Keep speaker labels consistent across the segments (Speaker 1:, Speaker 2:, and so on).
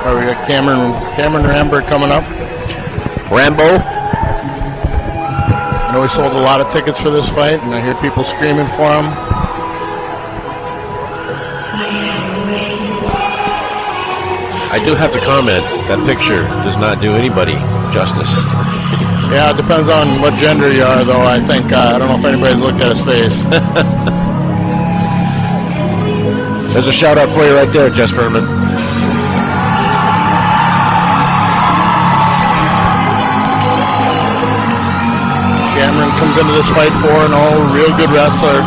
Speaker 1: All right, we got Cameron Ramberg coming up.
Speaker 2: Rambo.
Speaker 1: I know he sold a lot of tickets for this fight, and I hear people screaming for him.
Speaker 2: I do have to comment, that picture does not do anybody justice.
Speaker 1: Yeah, it depends on what gender you are, though. I think, I don't know if anybody's looked at his face.
Speaker 2: There's a shout out for you right there, Jess Furman.
Speaker 1: Cameron comes into this fight 4-0, real good wrestler.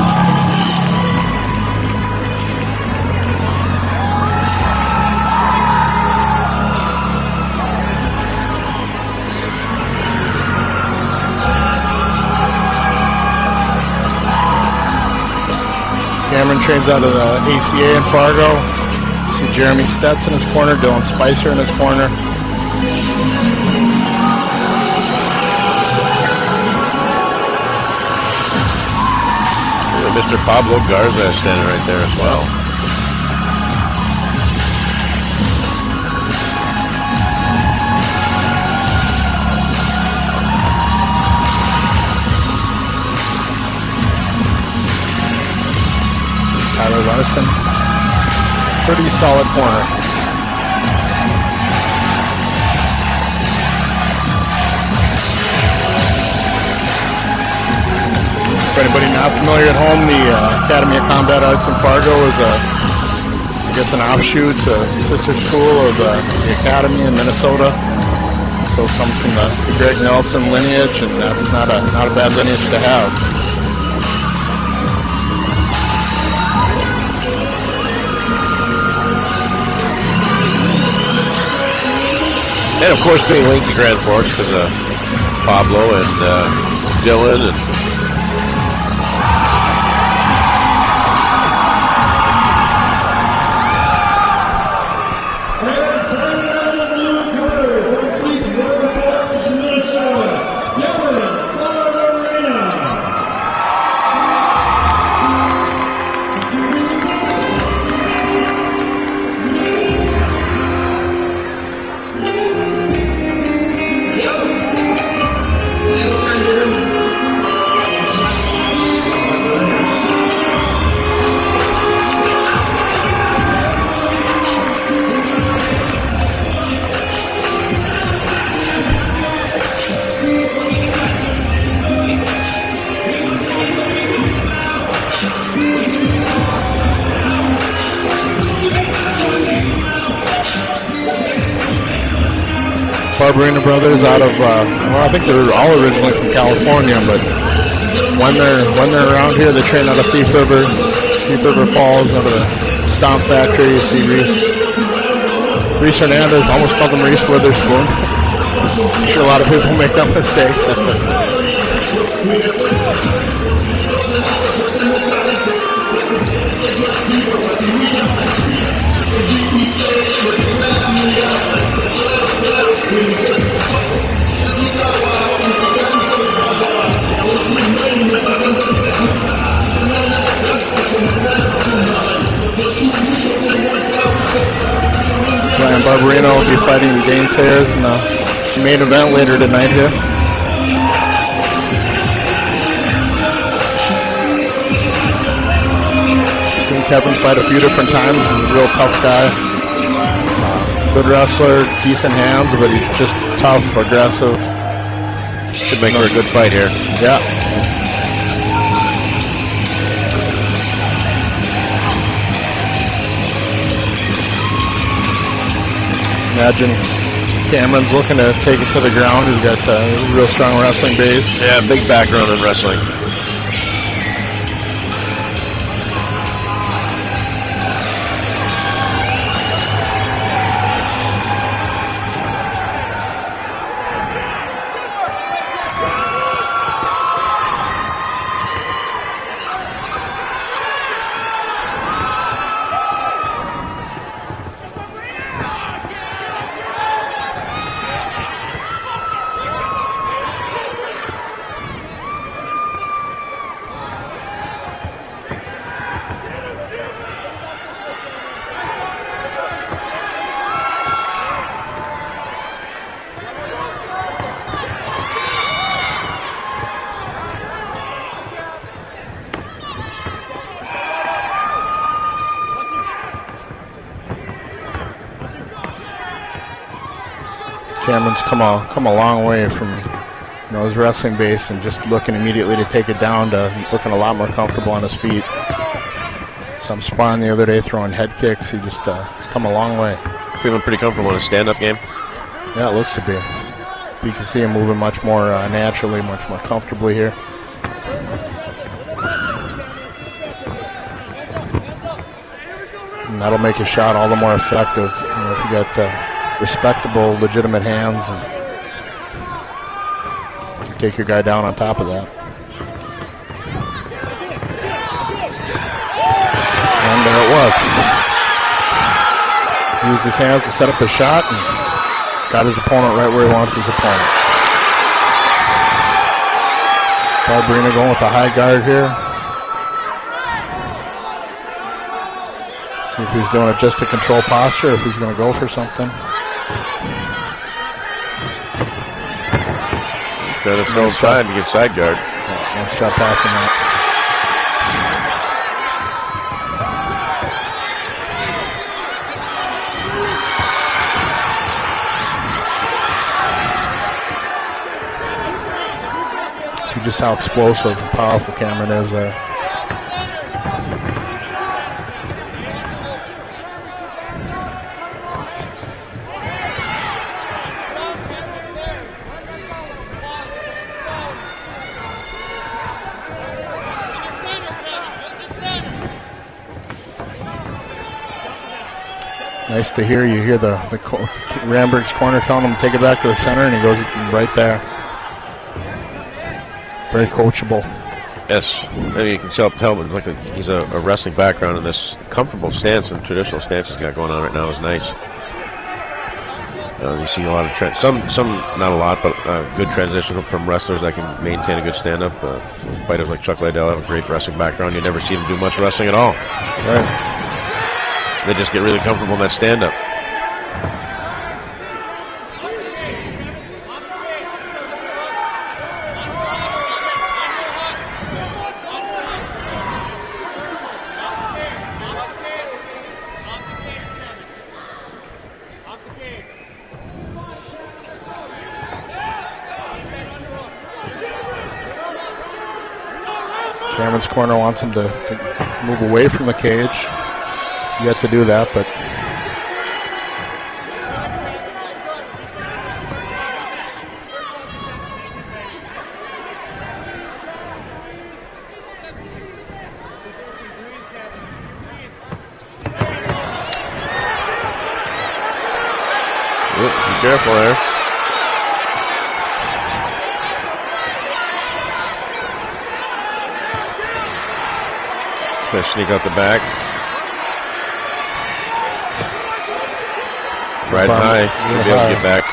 Speaker 1: Cameron trains out of the ACA in Fargo. See Jeremy Stetz in his corner, Dylan Spicer in his corner.
Speaker 2: Mr. Pablo Garza standing right there as well.
Speaker 1: Tyler Runnison, pretty solid corner. For anybody not familiar at home, the Academy of Combat Arts in Fargo is I guess an offshoot, a sister school of the Academy in Minnesota. So it comes from the Greg Nelson lineage, and that's not a bad lineage to have.
Speaker 2: And of course being linked to Grand Forks because of Pablo and Dylan and
Speaker 1: Barberena brothers out of, well, I think they're all originally from California, but when they're around here, they train out of Thief River Falls, out of the Stomp Factory. You see Reese Hernandez, almost called him Reese Witherspoon. I'm sure a lot of people make that mistake. Brian Barberena will be fighting Dane Sayers in the main event later tonight here. Seen Kevin fight a few different times. He's a real tough guy. Good wrestler, decent hands, but he's just tough, aggressive.
Speaker 2: Should make for a good fight here.
Speaker 1: Yeah. Imagine Cameron's looking to take it to the ground. He's got a real strong wrestling base.
Speaker 2: Yeah, big background in wrestling.
Speaker 1: Cameron's come a long way from his wrestling base and just looking immediately to take it down to looking a lot more comfortable on his feet. Some sparring the other day throwing head kicks. He's come a long way.
Speaker 2: Feeling pretty comfortable in a stand-up game?
Speaker 1: Yeah, it looks to be. You can see him moving much more naturally, much more comfortably here. And that'll make his shot all the more effective. If you got respectable, legitimate hands, and take your guy down on top of that. And there it was. Used his hands to set up the shot and got his opponent right where he wants his opponent. Barberena going with a high guard here. See if he's doing it just to control posture, if he's going to go for something.
Speaker 2: Trying to throw side to get side guard.
Speaker 1: Yeah, nice job passing that. See just how explosive and powerful Cameron is there. Nice to hear. You hear the Ramberg's corner telling him to take it back to the center, and he goes right there. Very coachable.
Speaker 2: Yes, and you can tell like he's a wrestling background, and this comfortable stance and traditional stance he's got going on right now is nice. You see a lot of some not a lot, but good transition from wrestlers that can maintain a good stand-up. Fighters like Chuck Liddell have a great wrestling background. You never see them do much wrestling at all.
Speaker 1: Right.
Speaker 2: They just get really comfortable in that stand-up.
Speaker 1: Cameron's corner wants him to move away from the cage. Yet to do that, but
Speaker 2: be careful there. Try to sneak out the back. Right high, should be able to get back.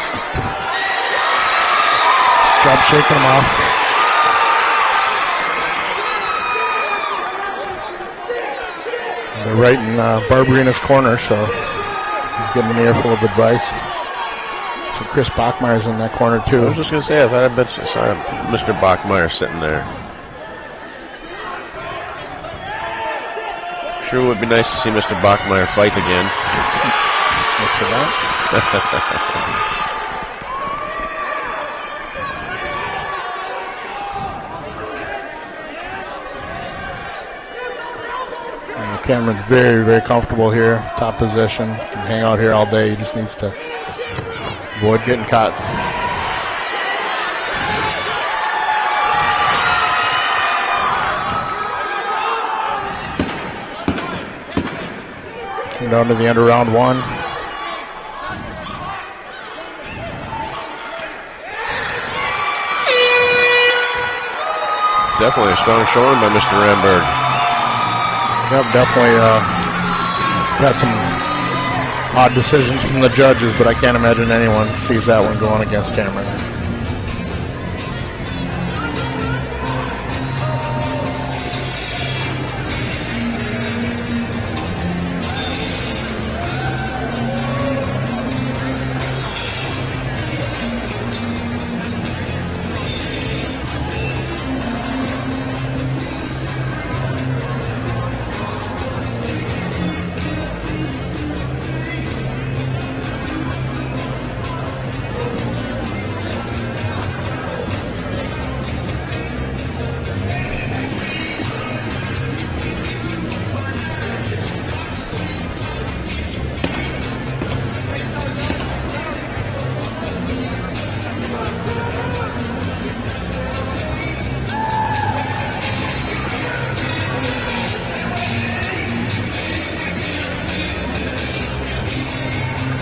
Speaker 1: Nice job shaking him off. They're right in Barberena's corner, so he's getting an earful of advice. So Chris Bachmeyer's in that corner too.
Speaker 2: I was just going to say, I saw Mr. Bachmeyer sitting there. Sure would be nice to see Mr. Bachmeyer fight again.
Speaker 1: Thanks for that. Cameron's very, very comfortable here. Top position. Can hang out here all day. He just needs to avoid getting caught. Come down to the end of round one.
Speaker 2: Definitely a strong showing by Mr. Ramberg.
Speaker 1: Yep, definitely got some odd decisions from the judges, but I can't imagine anyone sees that one going against Cameron.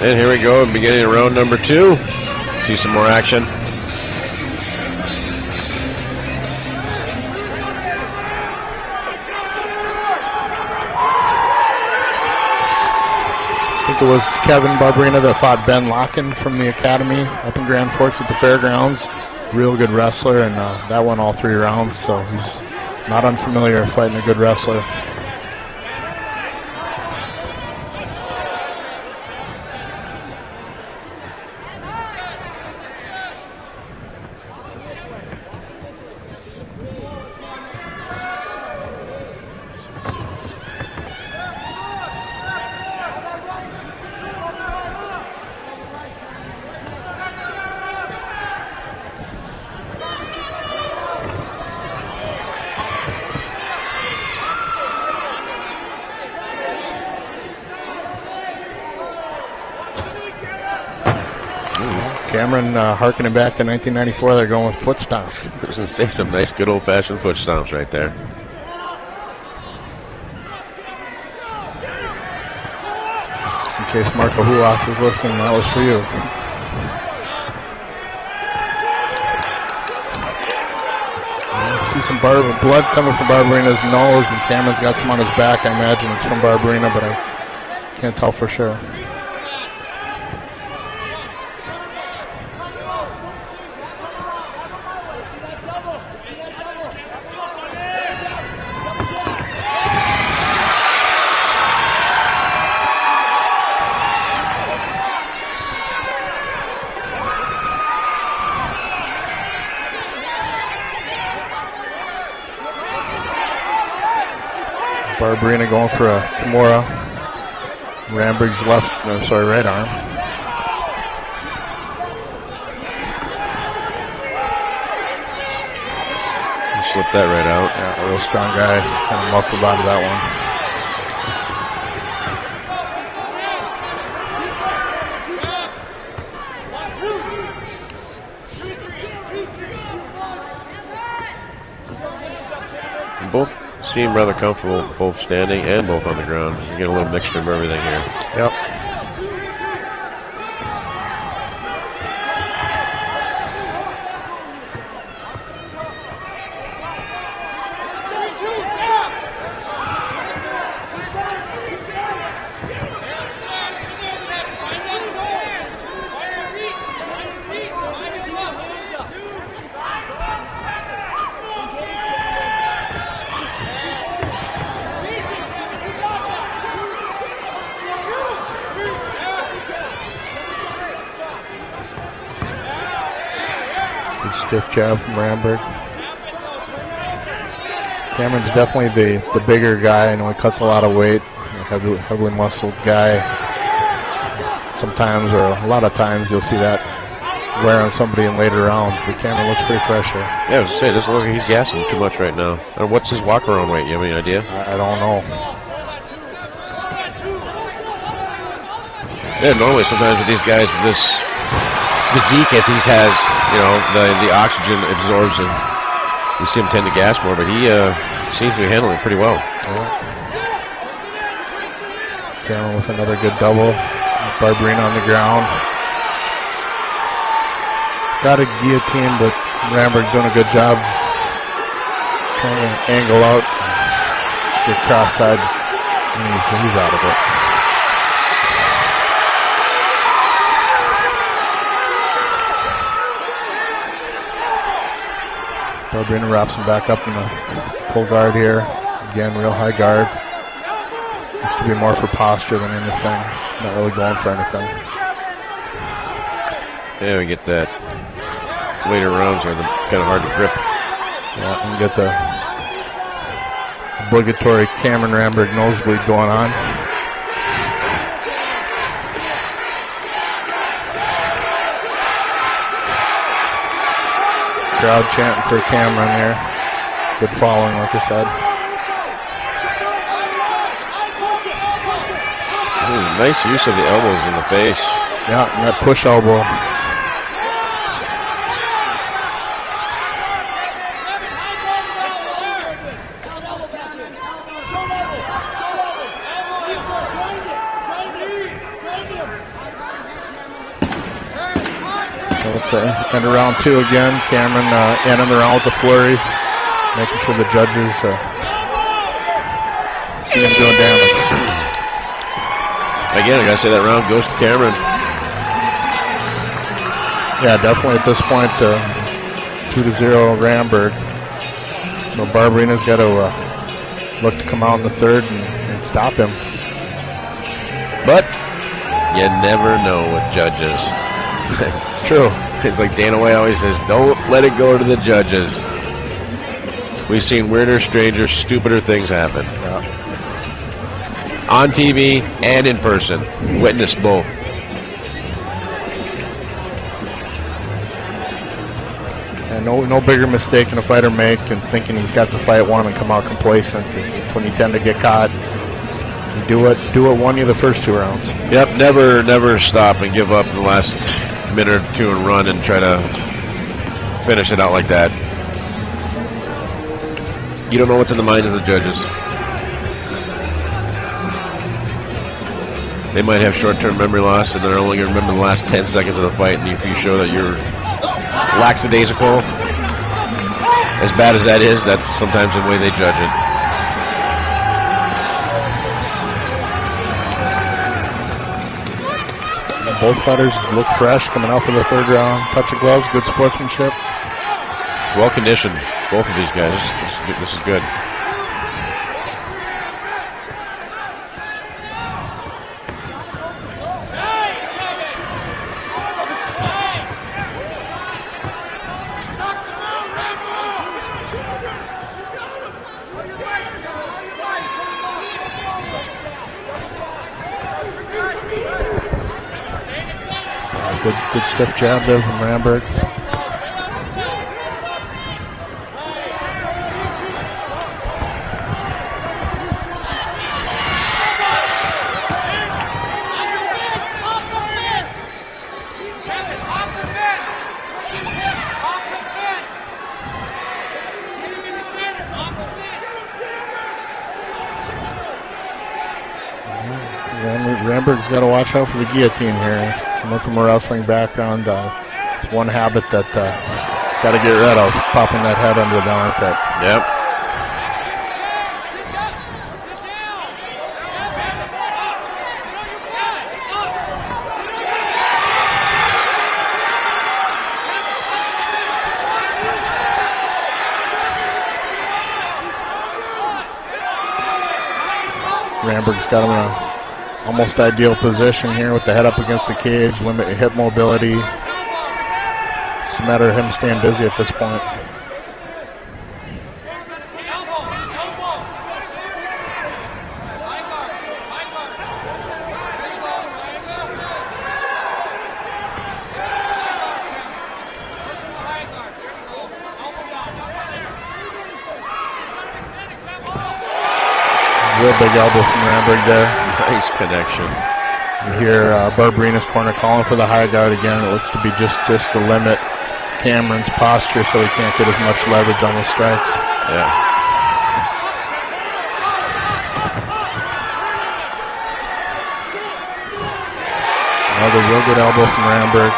Speaker 2: And here we go, beginning of round number 2. See some more action.
Speaker 1: I think it was Kevin Barberena that fought Ben Locken from the academy up in Grand Forks at the fairgrounds. Real good wrestler, and that won all 3 rounds, so he's not unfamiliar fighting a good wrestler. Cameron harkening back to 1994. They're going with foot stomps.
Speaker 2: I was going to say some nice, good old-fashioned foot stomps right there.
Speaker 1: Just in case Marco Huas is listening, that was for you. See some blood coming from Barberena's nose, and Cameron's got some on his back. I imagine it's from Barberena, but I can't tell for sure. Barberena going for a Kimura. Ramberg's right arm.
Speaker 2: He slipped that right out.
Speaker 1: Yeah, a real strong guy. Kind of muscled out of that one.
Speaker 2: Both seem rather comfortable, both standing and both on the ground. You get a little mixture of everything here.
Speaker 1: Yep. Stiff jab from Ramberg. Cameron's definitely the bigger guy. I know he cuts a lot of weight. Heavily muscled guy. Sometimes, or a lot of times, you'll see that wear on somebody in later rounds. But Cameron looks pretty fresh here.
Speaker 2: Yeah, I was going to say, doesn't look like he's gassing too much right now. What's his walk-around weight? You have any idea?
Speaker 1: I don't know.
Speaker 2: Yeah, normally sometimes with these guys with this physique as he has, you know, the oxygen absorbs and you see him tend to gas more, but he seems to be handling it pretty well.
Speaker 1: Yeah. Cameron with another good double. Barberena on the ground. Got a guillotine, but Ramberg doing a good job trying to angle out, get cross-side, and he's out of it. Barberena wraps him back up in the full guard here. Again, real high guard. Looks to be more for posture than anything. Not really going for anything.
Speaker 2: Yeah, we get that. Later rounds are kind of hard to grip.
Speaker 1: Yeah, and get the obligatory Cameron Ramberg nosebleed going on. Crowd chanting for Cameron here. Good following, like I said.
Speaker 2: Nice use of the elbows in the face.
Speaker 1: Yeah, and that push elbow. At the end of round 2 again, Cameron ending around with the flurry, making sure the judges see him doing damage.
Speaker 2: Again, I gotta say that round goes to Cameron.
Speaker 1: Yeah, definitely at this point, 2-0 Ramberg. So Barberena's got to look to come out in the third and stop him. But
Speaker 2: you never know with judges.
Speaker 1: It's true.
Speaker 2: It's like Dana White always says, don't let it go to the judges. We've seen weirder, stranger, stupider things happen.
Speaker 1: Yeah.
Speaker 2: On TV and in person. Witnessed both.
Speaker 1: And no bigger mistake can a fighter make than thinking he's got to fight one and come out complacent. It's when you tend to get caught. You do what won you the first 2 rounds.
Speaker 2: Yep, never stop and give up in the last minute or 2 and run and try to finish it out like that. You don't know what's in the mind of the judges. They might have short-term memory loss and they're only going to remember the last 10 seconds of the fight, and if you show that you're lackadaisical, as bad as that is, that's sometimes the way they judge it.
Speaker 1: Both fighters look fresh coming out for the third round. Touch of gloves, good sportsmanship.
Speaker 2: Well conditioned, both of these guys. This is good.
Speaker 1: Good stiff jab there from Ramberg. Ramberg's got to watch out for the guillotine here. Coming from a wrestling background, it's one habit that got to get rid of, popping that head under the armpit.
Speaker 2: Yep.
Speaker 1: Ramberg's got him in a almost ideal position here with the head up against the cage, limit hip mobility. It's a matter of him staying busy at this point. Real big elbow from Ramberg there.
Speaker 2: Nice connection.
Speaker 1: You hear Barberena's corner calling for the high guard again. It looks to be just to limit Cameron's posture so he can't get as much leverage on the strikes.
Speaker 2: Yeah.
Speaker 1: Another real good elbow from Ramberg.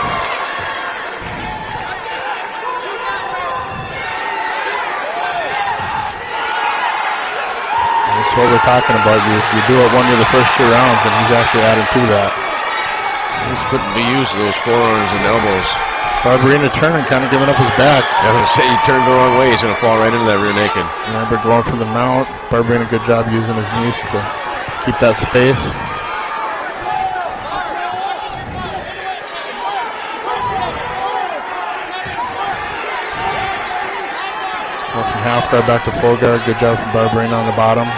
Speaker 1: That's what we're talking about. You do it one of the first 2 rounds, and he's actually added to that.
Speaker 2: He's putting to use those forearms and elbows.
Speaker 1: Barberena turning, kind of giving up his back.
Speaker 2: I was going to say, he turned the wrong way. He's going to fall right into that rear naked.
Speaker 1: Ramberg going for the mount. Barberena, good job using his knees to keep that space. Go from half guard back to full guard. Good job from Barberena on the bottom.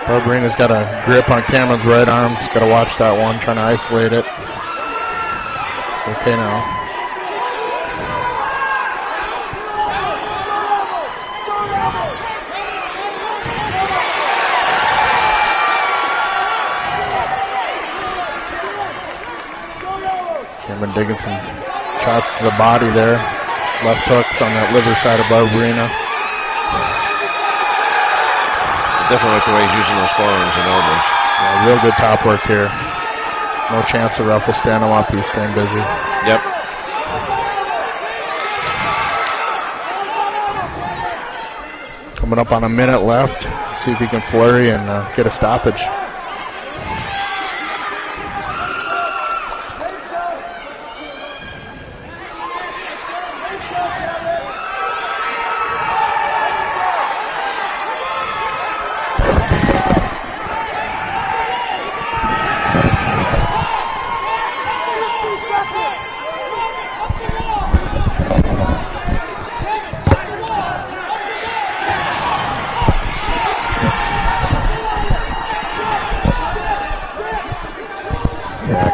Speaker 1: Barberena's got a grip on Cameron's right arm. He's got to watch that one, trying to isolate it. It's okay now. Cameron digging some shots to the body there. Left hooks on that liver side of Barberena.
Speaker 2: Definitely like the way he's using those forearms and elbows.
Speaker 1: Yeah, real good top work here. No chance the ref will stand him up. He's staying busy.
Speaker 2: Yep.
Speaker 1: Coming up on a minute left. See if he can flurry and get a stoppage.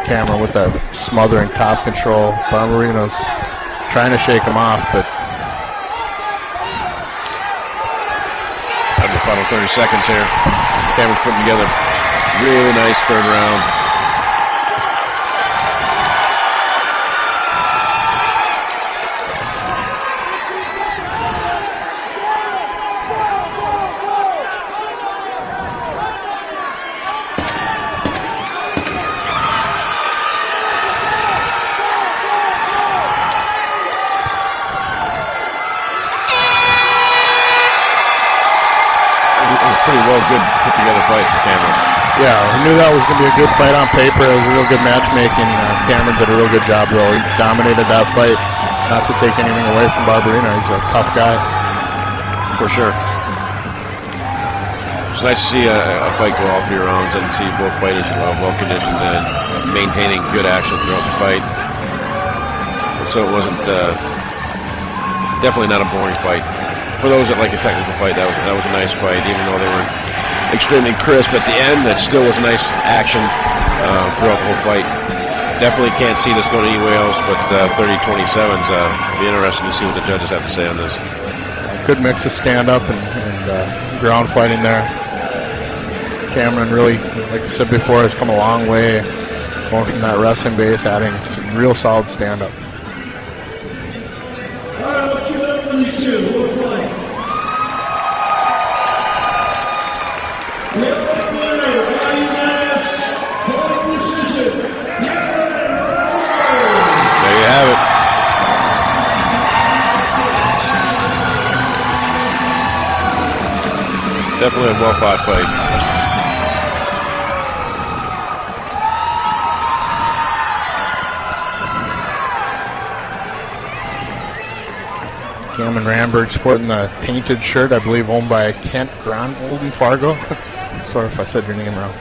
Speaker 1: Camera with that smothering top control. Barberena's trying to shake him off, but
Speaker 2: under the final 30 seconds here. Cameron's putting together really nice third round. Pretty well good put together fight for Cameron.
Speaker 1: Yeah, we knew that was going to be a good fight on paper. It was real good matchmaking. Cameron did a real good job, though. He dominated that fight. Not to take anything away from Barberena. He's a tough guy.
Speaker 2: For sure. It's nice to see a fight go all 3 rounds and see both fighters well conditioned and maintaining good action throughout the fight. So it wasn't definitely not a boring fight. For those that like a technical fight, that was a nice fight, even though they weren't extremely crisp at the end. That still was nice action throughout the whole fight. Definitely can't see this going anywhere else, but 30-27's be interesting to see what the judges have to say on this.
Speaker 1: Good mix of stand-up and ground fighting there. Cameron really, like I said before, has come a long way, going from that wrestling base, adding some real solid stand-up.
Speaker 2: Definitely a well-fought fight.
Speaker 1: Cameron Ramberg sporting the tainted shirt, I believe owned by Kent Gronhold in Fargo. Sorry if I said your name wrong.